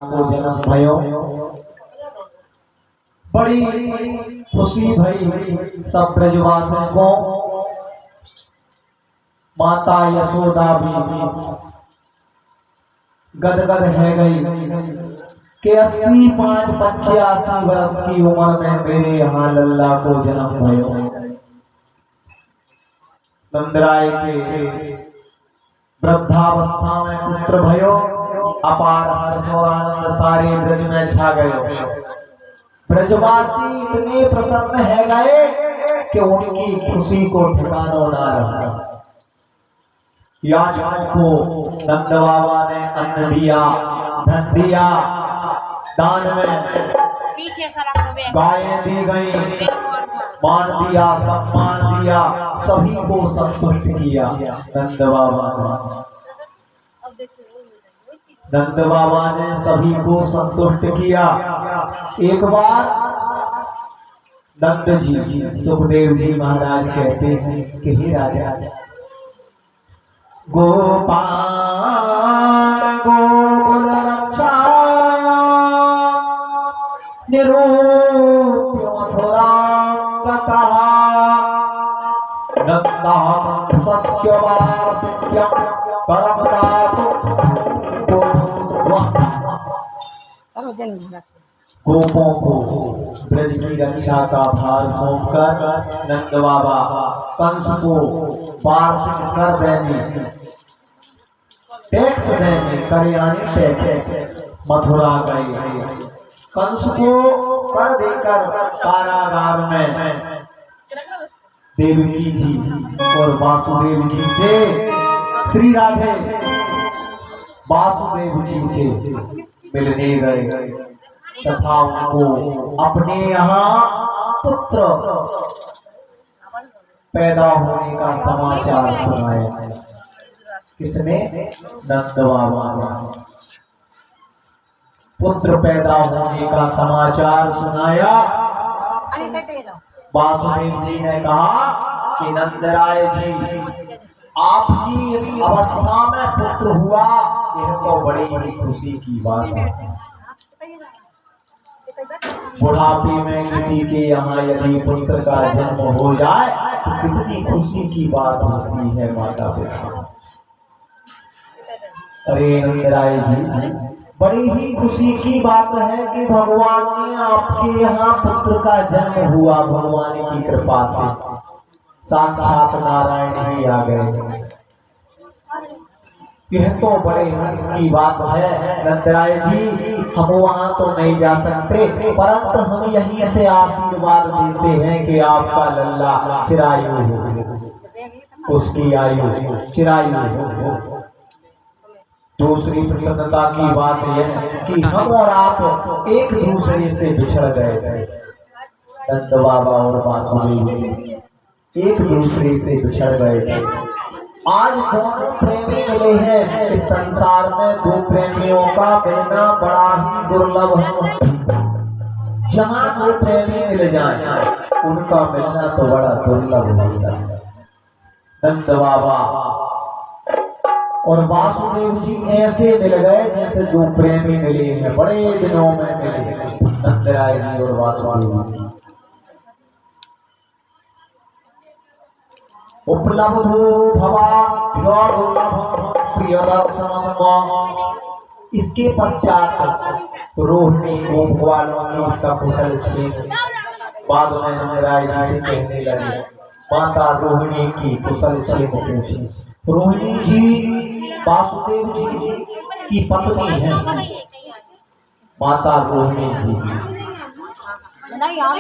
को जन्म भयो, बड़ी खुशी भई सब ब्रजवासियों को। माता यशोदा भी गदगद है गई कि 85 वर्ष की उम्र में मेरे यहाँ लल्ला को जन्म भयो। नंदराय के वृद्धावस्था में पुत्र भयो, अपार हर्ष और आनंद सारे ब्रज में छा गए। ब्रजवासी इतने प्रसन्न है गए कि उनकी खुशी को ठिकाना ना रहा। याचकों को नंद बाबा ने अन्न दिया, धन दिया, दान में गायें दी गई, मान दिया, सम्मान दिया, सभी को संतुष्ट किया। नंद बाबा ने सभी को संतुष्ट किया। एक बार नंद जी सुखदेव जी महाराज कहते हैं कि हे राजा, गोपाल गोकुल रक्षाय निरूप्य मथुरां गतः नंदः सस्य वार्षिक्यं परमदातु गोपों को ब्रज की रक्षा का भार सौंपकर नंद बाबा कंस को वार्षिक कर देने, टैक्स देने, करियाने टैक्स मथुरा गए। कंस को कर देकर कारागार में देवकी जी और वासुदेव जी से, श्री राधे वासुदेव जी से मिलने गए तथा उनको अपने यहाँ पुत्र पैदा होने का समाचार सुनाया। किसने? नंद बाबा ने पुत्र पैदा होने का समाचार सुनाया। वासुदेव जी ने कहा कि नंदराय जी, आपकी इस अवस्था में पुत्र हुआ, यह तो बड़ी बड़ी खुशी की बात है। बुढ़ापे में किसी के यहाँ यदि पुत्र का जन्म हो जाए तो कितनी खुशी की बात होती है माता पिता। अरे नंदराय जी, बड़ी ही खुशी की बात है कि भगवान ने आपके यहाँ पुत्र का जन्म हुआ। भगवान की कृपा से साक्षात नारायण ही आ गए। यह तो बड़े हर्ष की बात है नंदराय जी। हम वहां तो नहीं जा सकते, परंतु हम यहीं से आशीर्वाद देते हैं कि आपका लल्ला चिरायु हो, उसकी आयु चिरायु हो। दूसरी प्रसन्नता की बात यह है कि हम और आप एक दूसरे से बिछड़ गए थे। नंद बाबा और वासुदेव एक दूसरे से बिछड़ गए थे। आज दोनों प्रेमी मिले हैं। इस संसार में दो प्रेमियों का मिलना बड़ा ही दुर्लभ है। जहाँ दो प्रेमी मिल जाएं, उनका मिलना तो बड़ा दुर्लभ होता है। नंद बाबा और वासुदेव जी ऐसे मिल गए जैसे दो प्रेमी मिले हैं, बड़े दिनों में मिले नंदराय जी और वासुदेव जी। उपलब्धो भवाभ्यो प्रियदर्शनम्। इसके पश्चात रोहिणी गोप वालों की सकुशल छेद बाद में नंदराय जी से कहने लगे। माता रोहिणी की कुशल छेद पूछी। रोहिणी जी वासुदेव जी की पत्नी है, माता रोहिणी जी।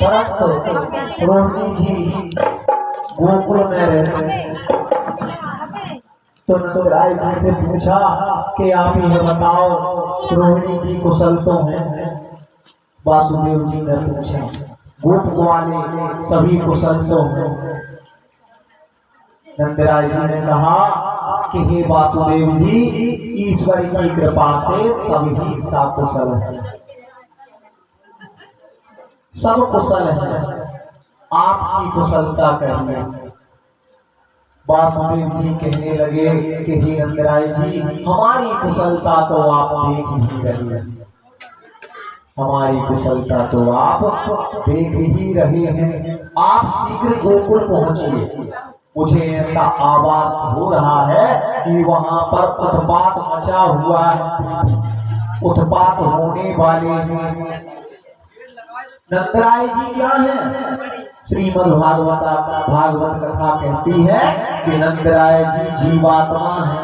परंतु रोहिणी जी गोकुल में रहते हैं। तो नंदराय जी से पूछा कि आप ये बताओ, रोहिणी जी कुशल तो हैं? वासुदेव जी ने पूछा। गोप वाले सभी कुशल तो हैं? नंदराय जी ने कहा कि हे वासुदेव जी, ईश्वर की कृपा से सभी सकुशल हैं, सब कुशल हैं। आपकी कुशलता कहिए। वासुदेव जी कहने लगे कि हे नंदराय जी, हमारी कुशलता तो आप देख ही रहे हैं। हमारी कुशलता तो आप देख ही रहे हैं। आप शीघ्र गोकुल पहुंचिए। मुझे ऐसा आवाज हो रहा है कि वहां पर उत्पात मचा हुआ है, उत्पात होने वाले हैं। नंदराय जी क्या है? श्रीमद् भागवत कथा कहती है कि नंदराय जी जीवात्मा है।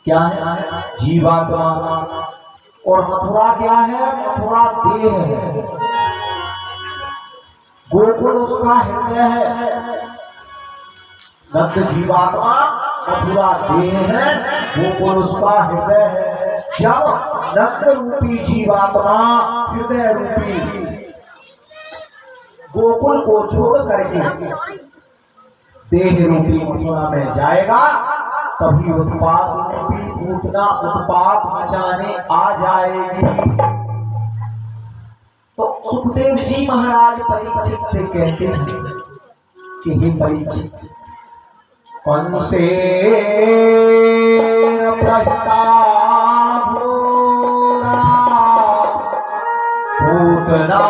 क्या है? जीवात्मा। और मथुरा क्या है? मथुरा देह है, गोकुल उसका हृदय है। नंद जीवात्मा, मथुरा देह है, गोकुल उसका हृदय है। जब नंद रूपी जीवात्मा हृदय रूपी गोकुल को छोड़ करके देह रूपी मथुरा में जाएगा, तभी उत्पात रूपी पूतना उत्पात मचाने आ जाएगी। तो सुखदेव जी महाराज परीक्षित से कहते हैं कि हे परीक्षित, कंसे प्रहिता घोरा पूतना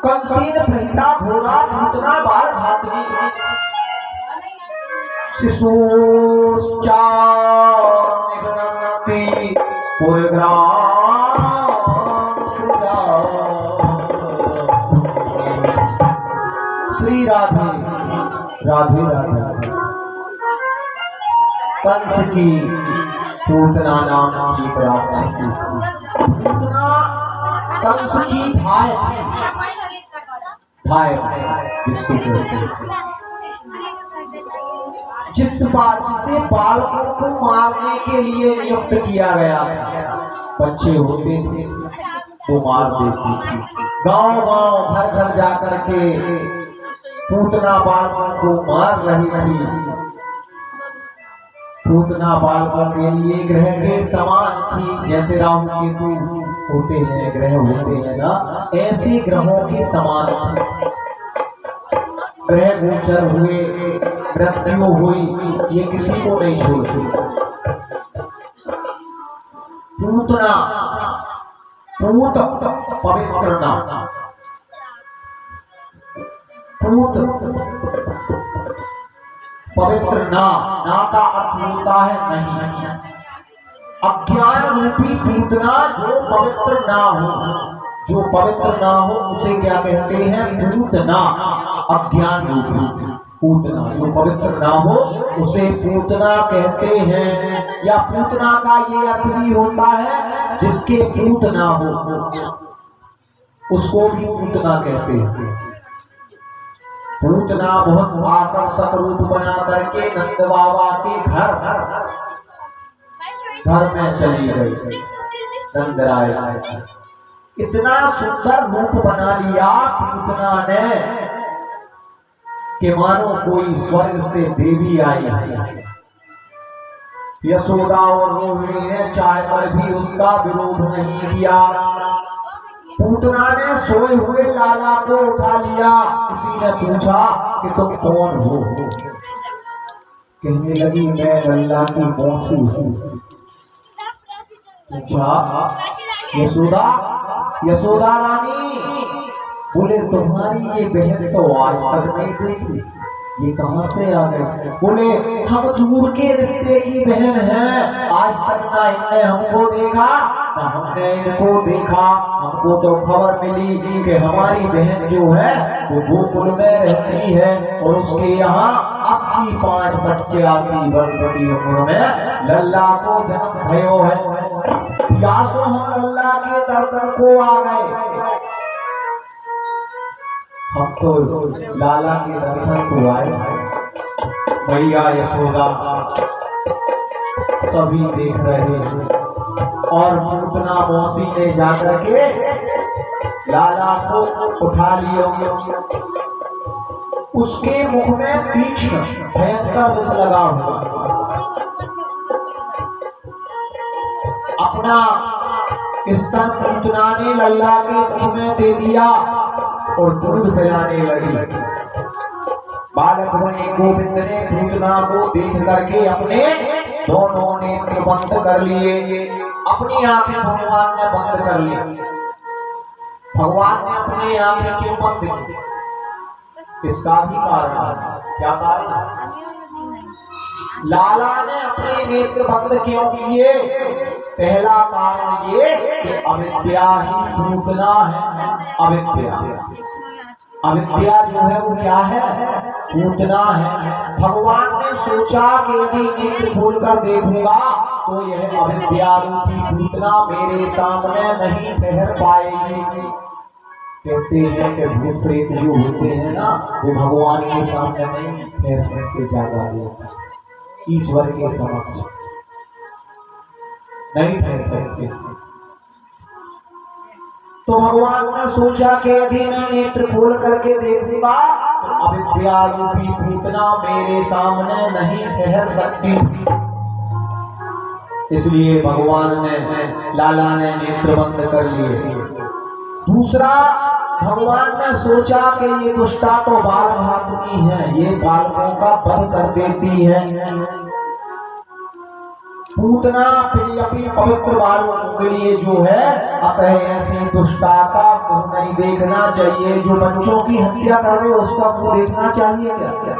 कंसेन प्रहिता घोरा पूतना बाल घातनी शिशुश्चान्ति श्री राधे राधे राधे। कंस की पूतना नाम की प्रार्थना की। पूतना कंस की भाई जिसे बालकों को मारने के लिए नियुक्त किया गया था। बच्चे होते थे वो मार देती थी। गांव गांव घर घर जाकर के पूतना बालकों को मार रही थी। पूतना बालकों के लिए ग्रह के समान थी। जैसे राहु केतु होते हैं, ग्रह होते हैं ना, ऐसे ग्रहों के समान थी। ग्रह गोचर हुए, मृत्यु हुई, ये किसी को नहीं छोड़ती। पूतना, पूत पवित्र नाम, पूत पवित्र ना का अर्थ होता है नहीं। अज्ञान रूपी पूतना जो पवित्र ना हो, जो पवित्र ना हो उसे क्या कहते हैं? पूतना। अज्ञान रूपी पूतना जो पवित्र ना हो उसे पूतना कहते हैं। या पूतना का ये अर्थ भी होता है जिसके पूत ना हो उसको भी पूतना कहते हैं। पूतना बहुत आकर्षक रूप बना करके नंद बाबा के घर में चली गई। नंदराय इतना सुंदर रूप बना लिया पूतना ने कि मानो कोई स्वर्ग से देवी आई है। यशोदा और रोहिणी ने चाह कर भी उसका विरोध नहीं किया। पूतना ने सोए हुए लाला को उठा लिया। किसी ने पूछा कि तुम कौन हो? कहने लगी मैं लल्ला की मौसी हूँ। पूछा यशोदा, यशोदा रानी, बोले तुम्हारी ये बहन तो आज तक नहीं देखी, ये कहां से आ गए? बोले हम दूर के रिश्ते की बहन हैं, आज तक ना इनने हमको देखा ना हमने इनको देखा। हमको तो खबर मिली कि हमारी बहन जो है वो गोकुल में रहती है और उसके यहाँ 85 बच्चे 80 वर्ष की उम्र में लल्ला को जन्म भयो है। यासो हम लल्ला के दर को आ गए। हम तो लाला के दर्शन को आए। मैया यशोदा सभी देख रहे हैं और पूतना मौसी ने जाकर के लाला को उठा लिया। उसके मुख में तीक्ष्ण भयंकर विष लगा हुआ। अपना स्तन पूतना ने लल्ला के मुख में दे दिया और दूध पिलाने लगी। बालक बने गोविंद ने पूतना को देख करके अपने दोनों नेत्र बंद कर लिए, अपनी आंखें भगवान ने बंद कर ली। भगवान ने अपनी आंखें क्यों बंद की? इसका भी कारण है। क्या कारण है? लाला ने अपने नेत्र बंद क्यों किए? पहला कारण ये कि अविद्या ही भूतना है। अविद्या, अविद्या जो है वो क्या है? भूतना है। भगवान ने सोचा कि यदि नेत्र खोल कर देखूंगा तो यह अविद्या रूपी भूतना मेरे सामने नहीं ठहर पाएगी। कहते हैं कि भूत प्रेत जो होते हैं ना, वो भगवान के सामने नहीं ठहर सकते, ज्यादा ईश्वर के समक्ष नहीं ठहर सकते। तो भगवान ने सोचा कि यदि मैं नेत्र खोल करके देखूंगा तो अविद्या रूपी भूतना मेरे सामने नहीं ठहर सकती। इसलिए भगवान ने, लाला ने नेत्र बंद कर लिए। दूसरा, भगवान ने सोचा कि ये दुष्टा तो बाल घातनी है, ये बालकों का वध कर देती है। पूतना प्रियपी पवित्र बालों के लिए जो है, अतः ऐसी दुष्टा का मुंह नहीं देखना चाहिए। जो बच्चों की हत्या कर रहे उसका मुंह देखना चाहिए क्या?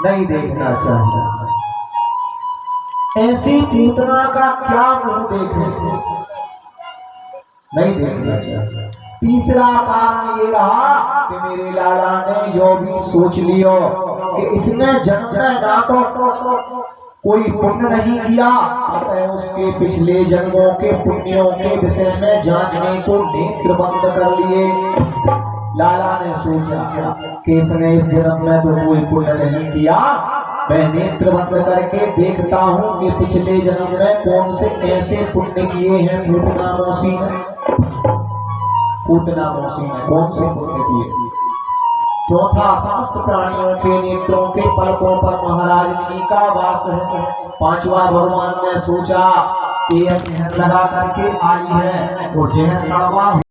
नहीं देखना चाहिए। ऐसी पूतना का क्या मुंह देखने, नहीं देखना चाहिए। तीसरा कारण ये रहा कि मेरे लाला ने यो भी सोच लियो कि इसने जन्म में ना तो कोई पुण्य नहीं किया, अतः उसके पिछले जन्मों के पुण्यों के विषय में जानने को नेत्र बंद कर लिए। लाला ने सोचा कि इसने इस जन्म में तो कोई पुण्य नहीं किया, मैं नेत्र बंद करके देखता हूँ कि पिछले जन्म में कौन से ऐसे पुण्य किए हैं पूतना मौसी ने। पूतना मौसी ने कौन से पुण्य किए? चौथा, समस्त प्राणियों के नेत्रों के पलकों पर महाराज का वास है। पांचवा, भगवान ने सोचा कि यह जहर लगा करके आई है, वो जहर कड़वा